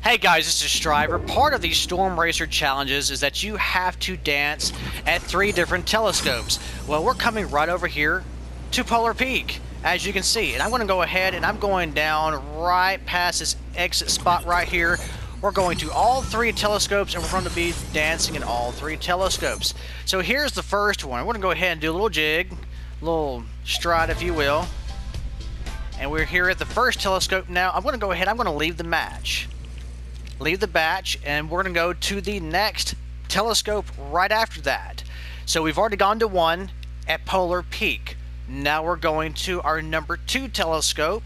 Hey guys, this is Striver. Part of these Storm Racer challenges is that you have to dance at 3 different telescopes. Well, we're coming right over here to Polar Peak, as you can see. And I'm going to go ahead and I'm going down right past this exit spot right here. We're going to all 3 telescopes and we're going to be dancing in all 3 telescopes. So here's the first one. We're going to go ahead and do a little jig, a little stride if you will. And we're here at the first telescope now. I'm going to go ahead, I'm going to leave the match. Leave the batch, and we're going to go to the next telescope right after that. So we've already gone to 1 at Polar Peak. Now we're going to our number 2 telescope.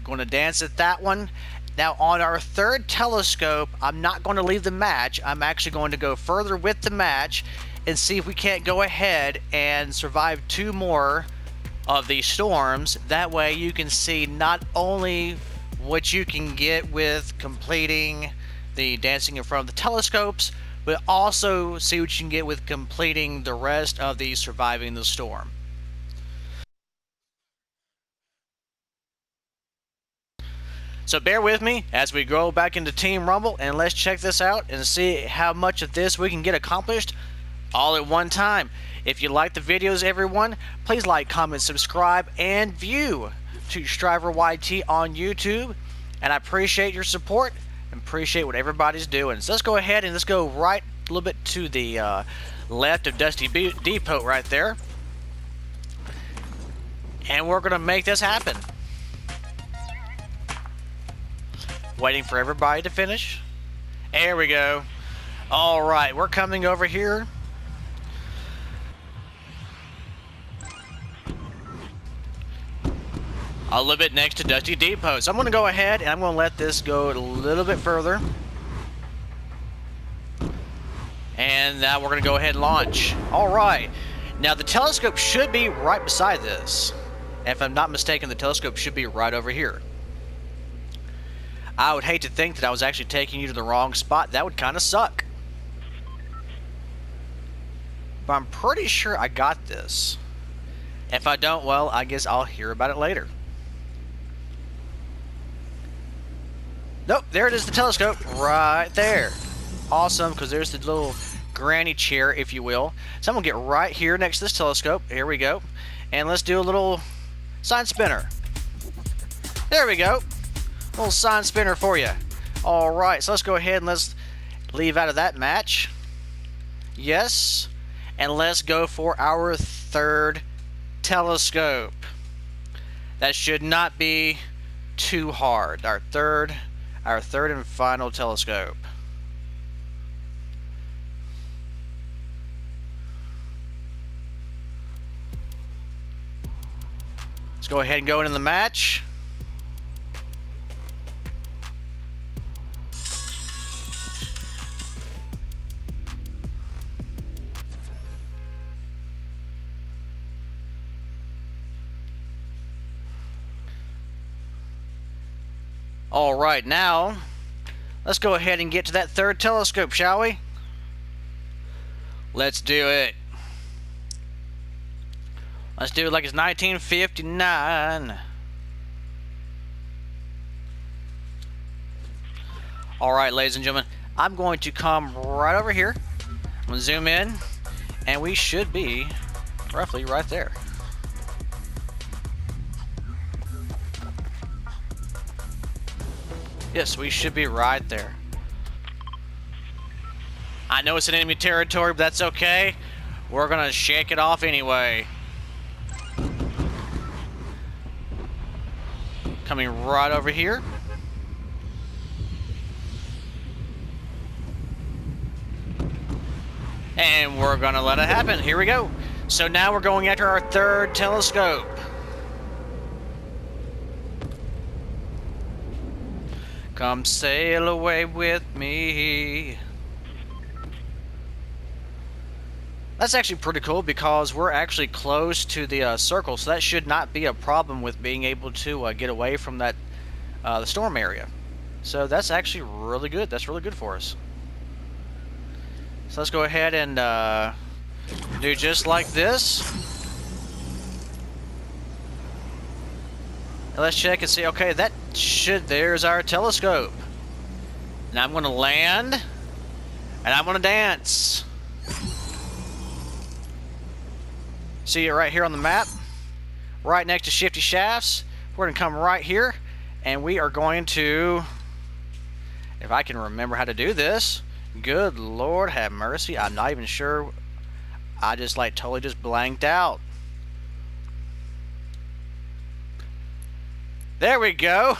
Going to dance at that one. Now on our 3rd telescope, I'm not going to leave the match. I'm actually going to go further with the match and see if we can't go ahead and survive 2 more of these storms. That way you can see not only what you can get with completing the dancing in front of the telescopes, but also see what you can get with completing the rest of the surviving the storm. So bear with me as we go back into Team Rumble, and let's check this out and see how much of this we can get accomplished all at one time. If you like the videos, everyone, please like, comment, subscribe, and view to Striver YT on YouTube, and I appreciate your support and appreciate what everybody's doing. So let's go ahead and let's go right a little bit to the left of Dusty Depot right there, and we're gonna make this happen. Waiting for everybody to finish. There we go. All right, we're coming over here. A little bit next to Dusty Depot. So I'm going to go ahead and I'm going to let this go a little bit further. And now we're going to go ahead and launch. Alright. Now the telescope should be right beside this. If I'm not mistaken, the telescope should be right over here. I would hate to think that I was actually taking you to the wrong spot. That would kind of suck. But I'm pretty sure I got this. If I don't, well, I guess I'll hear about it later. Nope, there it is, the telescope, right there. Awesome, because there's the little granny chair, if you will. So I'm going to get right here next to this telescope. Here we go. And let's do a little sign spinner. There we go. A little sign spinner for you. Alright, so let's go ahead and let's leave out of that match. Yes. And let's go for our 3rd telescope. That should not be too hard. Our third and final telescope. Let's go ahead and go into the match. Alright, now let's go ahead and get to that 3rd telescope, shall we? Let's do it. Let's do it like it's 1959. Alright, ladies and gentlemen, I'm going to come right over here. I'm going to zoom in, and we should be roughly right there. Yes, we should be right there. I know it's an enemy territory, but that's okay. We're gonna shake it off anyway. Coming right over here. And we're gonna let it happen. Here we go. So now we're going after our 3rd telescope. Come sail away with me. That's actually pretty cool because we're actually close to the circle, so that should not be a problem with being able to get away from that the storm area. So that's actually really good. That's really good for us. So let's go ahead and do just like this. And let's check and see. Okay, there's our telescope. And I'm gonna land, and I'm gonna dance. See it right here on the map, right next to Shifty Shafts. We're gonna come right here, and we are going to, if I can remember how to do this, good Lord have mercy, I'm not even sure. I just like totally just blanked out. There we go.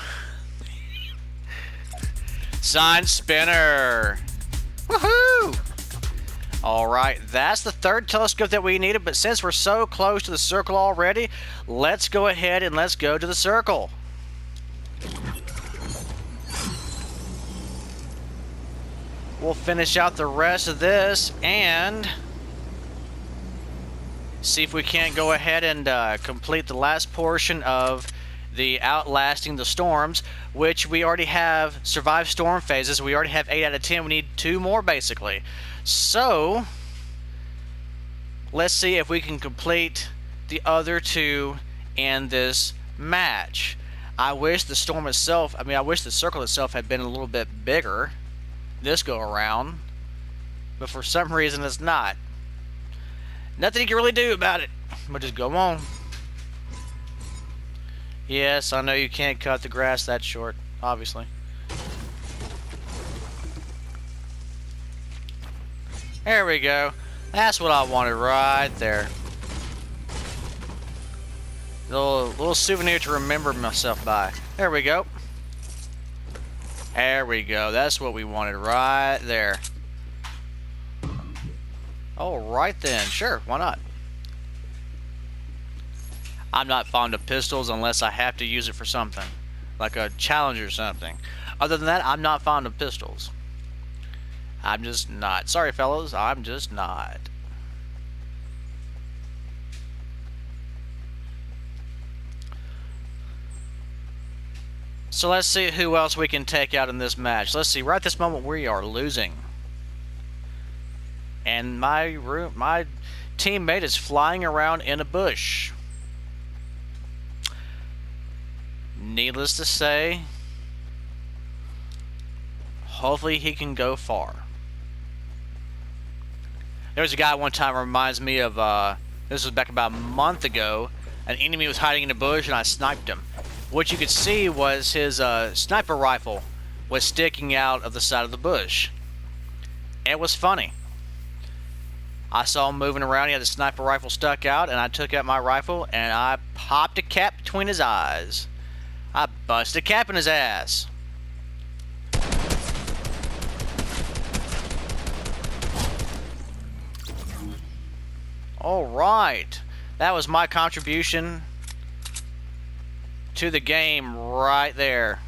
Sign spinner. Woohoo! Alright, that's the third telescope that we needed, but since we're so close to the circle already, let's go ahead and let's go to the circle. We'll finish out the rest of this and see if we can't go ahead and complete the last portion of the Outlasting the Storms, which we already have survived storm phases. We already have 8 out of 10. We need 2 more basically. So let's see if we can complete the other 2 in this match. I wish the storm itself, I wish the circle itself had been a little bit bigger this go around, but for some reason it's not. Nothing you can really do about it, but just go on. Yes, I know you can't cut the grass that short, obviously. There we go. That's what I wanted right there. Little souvenir to remember myself by. There we go. There we go. That's what we wanted right there. Oh, right then. Sure, why not? I'm not fond of pistols unless I have to use it for something, like a challenge or something. Other than that, I'm not fond of pistols. I'm just not. Sorry, fellas, I'm just not. So let's see who else we can take out in this match. Let's see. Right at this moment, we are losing, and my teammate is flying around in a bush. Needless to say, hopefully he can go far. There was a guy one time, reminds me of, this was back about a month ago, an enemy was hiding in a bush and I sniped him. What you could see was his sniper rifle was sticking out of the side of the bush. It was funny. I saw him moving around, he had the sniper rifle stuck out, and I took out my rifle and I popped a cap between his eyes. I busted a cap in his ass. Alright. That was my contribution to the game right there.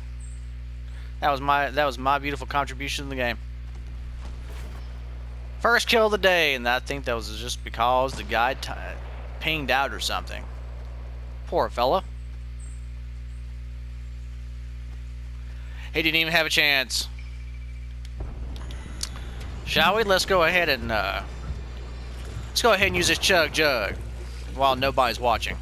That was my beautiful contribution to the game. First kill of the day, and I think that was just because the guy pinged out or something. Poor fella. He didn't even have a chance. Shall we? Let's go ahead and use this chug jug while nobody's watching.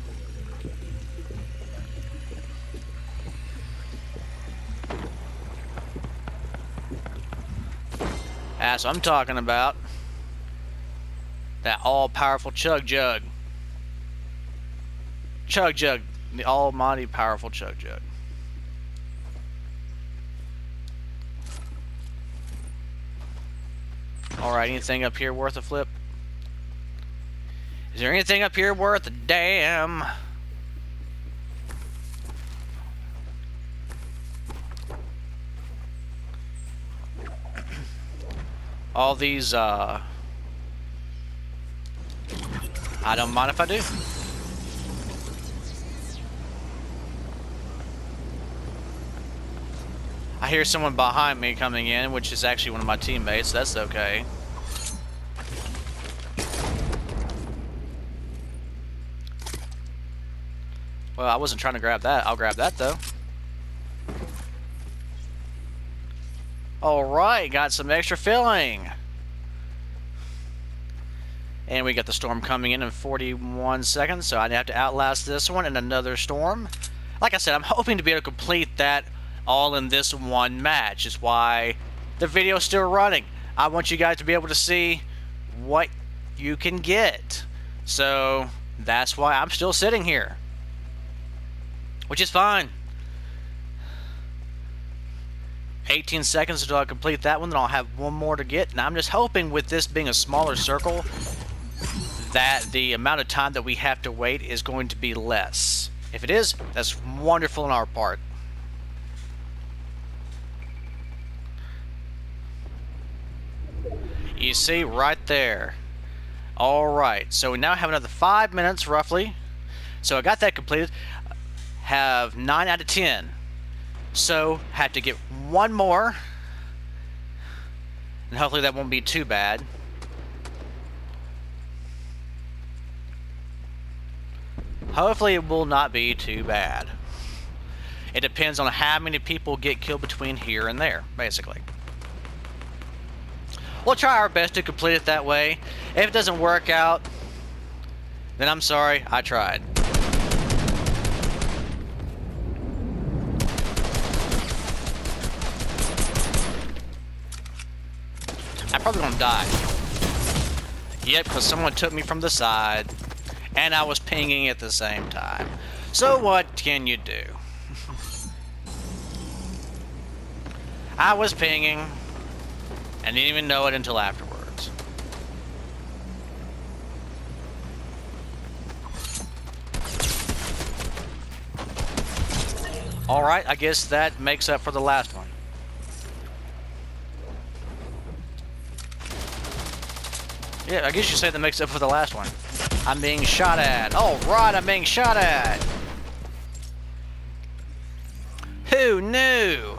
That's what I'm talking about. That all-powerful chug jug. Chug jug. The almighty powerful chug jug. Alright, anything up here worth a flip? Is there anything up here worth a damn? All these, I don't mind if I do. I hear someone behind me coming in, which is actually one of my teammates. That's okay. Well, I wasn't trying to grab that. I'll grab that, though. Alright, got some extra filling. And we got the storm coming in 41 seconds, so I have to outlast this one and another storm. Like I said, I'm hoping to be able to complete that all in this one match. Is why the video's still running. I want you guys to be able to see what you can get. So that's why I'm still sitting here, which is fine. 18 seconds until I complete that one, then I'll have one more to get. And I'm just hoping with this being a smaller circle that the amount of time that we have to wait is going to be less. If it is, that's wonderful on our part. You see right there. Alright, so we now have another 5 minutes roughly. So I got that completed. Have 9 out of 10. So have to get one more. And hopefully that won't be too bad. Hopefully it will not be too bad. It depends on how many people get killed between here and there, basically. We'll try our best to complete it that way. If it doesn't work out, then I'm sorry, I tried. I'm probably gonna die. Yep, because someone took me from the side, and I was pinging at the same time. So what can you do? I was pinging, and didn't even know it until afterwards. Alright, I guess that makes up for the last one. Yeah, I guess you say that makes up for the last one. I'm being shot at. Alright, I'm being shot at. Who knew?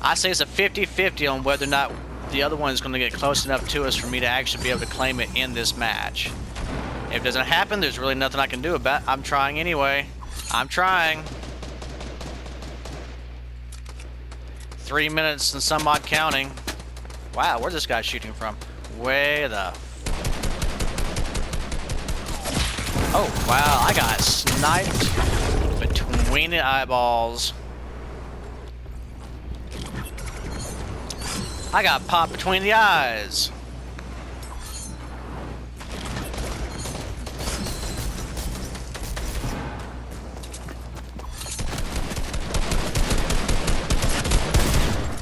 I say it's a 50-50 on whether or not the other one is going to get close enough to us for me to actually be able to claim it in this match. If it doesn't happen, there's really nothing I can do about it. I'm trying anyway. I'm trying. 3 minutes and some odd counting. Wow, where's this guy shooting from? Way the... Oh, wow, I got sniped between the eyeballs. I got popped between the eyes.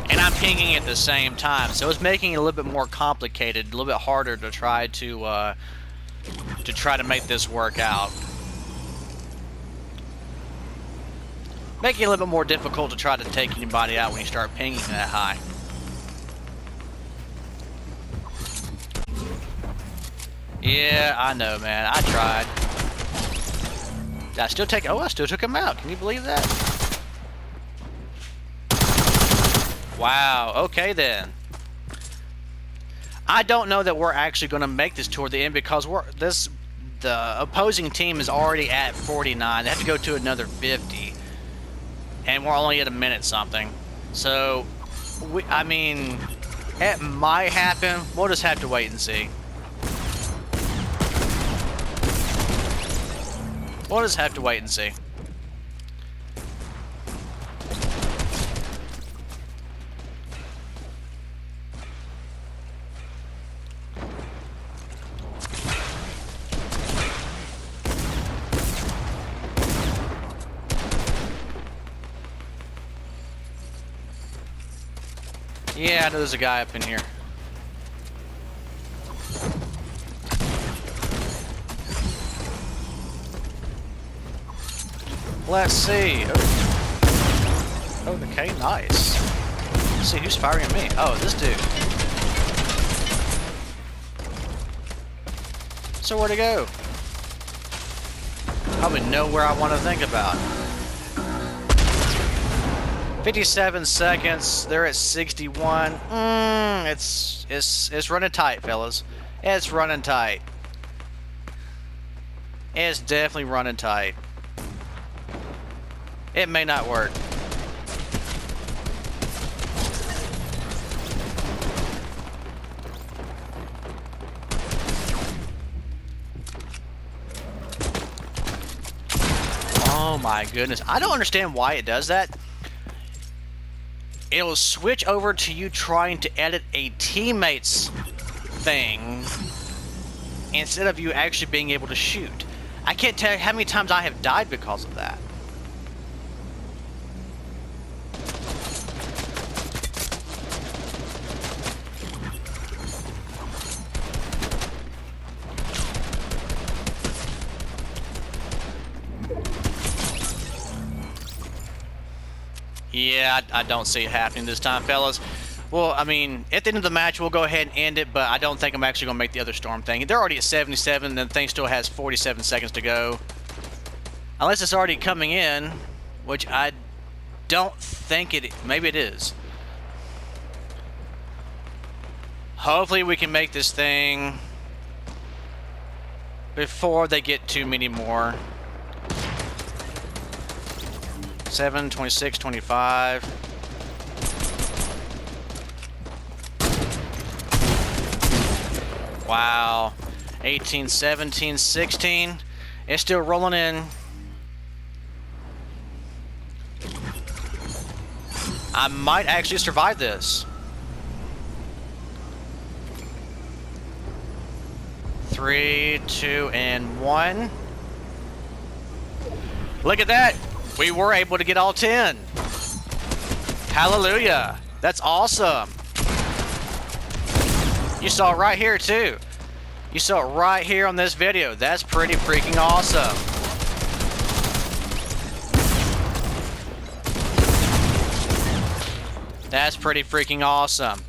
And I'm pinging at the same time, so it's making it a little bit more complicated, a little bit harder to try to make this work out. Making it a little bit more difficult to try to take anybody out when you start pinging that high. Yeah, I know, man. I tried. Did I still take... Oh, I still took him out. Can you believe that? Wow. Okay, then. I don't know that we're actually going to make this toward the end because the opposing team is already at 49. They have to go to another 50. And we're only at a minute something. So, I mean, it might happen. We'll just have to wait and see. We'll just have to wait and see. Yeah, I know there's a guy up in here. Let's see. Oh, okay, nice. Let's see who's firing at me. Oh, this dude. So where'd he go? Probably know where I want to think about. 57 seconds. They're at 61. It's running tight, fellas. It's running tight. It's definitely running tight. It may not work. Oh my goodness. I don't understand why it does that. it'll switch over to you trying to edit a teammate's thing instead of you actually being able to shoot. I can't tell you how many times I have died because of that. Yeah, I don't see it happening this time, fellas. Well, I mean, at the end of the match, we'll go ahead and end it, but I don't think I'm actually going to make the other storm thing. They're already at 77, and the thing still has 47 seconds to go. Unless it's already coming in, which I don't think it... Maybe it is. Hopefully we can make this thing before they get too many more. 7, 26, 25. Wow. 18, 17, 16. It's still rolling in. I might actually survive this. 3, 2, and 1. Look at that. We were able to get all 10. Hallelujah. That's awesome. You saw it right here too. You saw it right here on this video. That's pretty freaking awesome. That's pretty freaking awesome.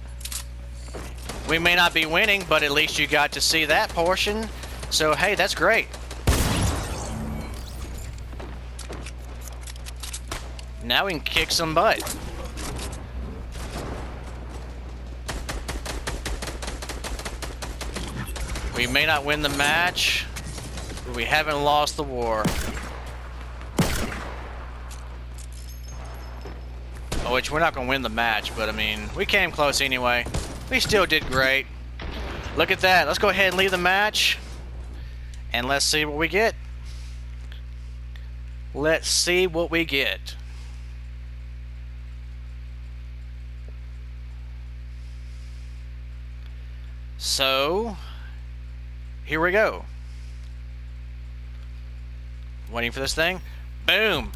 We may not be winning, but at least you got to see that portion. So hey, that's great. Now we can kick some butt. We may not win the match, but we haven't lost the war. Oh, which we're not going to win the match, but I mean, we came close anyway. We still did great. Look at that. Let's go ahead and leave the match, and let's see what we get. Let's see what we get. So, here we go. Waiting for this thing. Boom!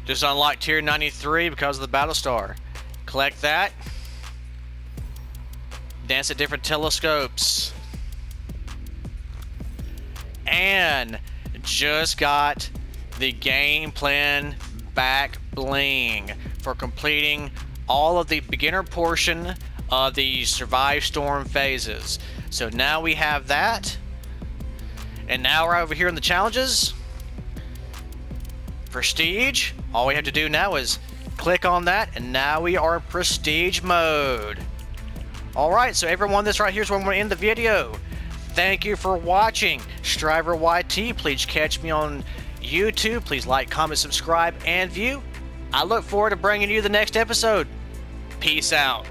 Just unlocked tier 93 because of the battle star. Collect that. Dance at different telescopes. And just got the game plan back bling for completing all of the beginner portion of the survive storm phases. So now we have that, and now we're over here in the challenges. Prestige, all we have to do now is click on that, and now we are in prestige mode. Alright, so everyone, this right here is where I'm going to end the video. Thank you for watching. Striver YT, please catch me on YouTube. Please like, comment, subscribe, and view. I look forward to bringing you the next episode. Peace out.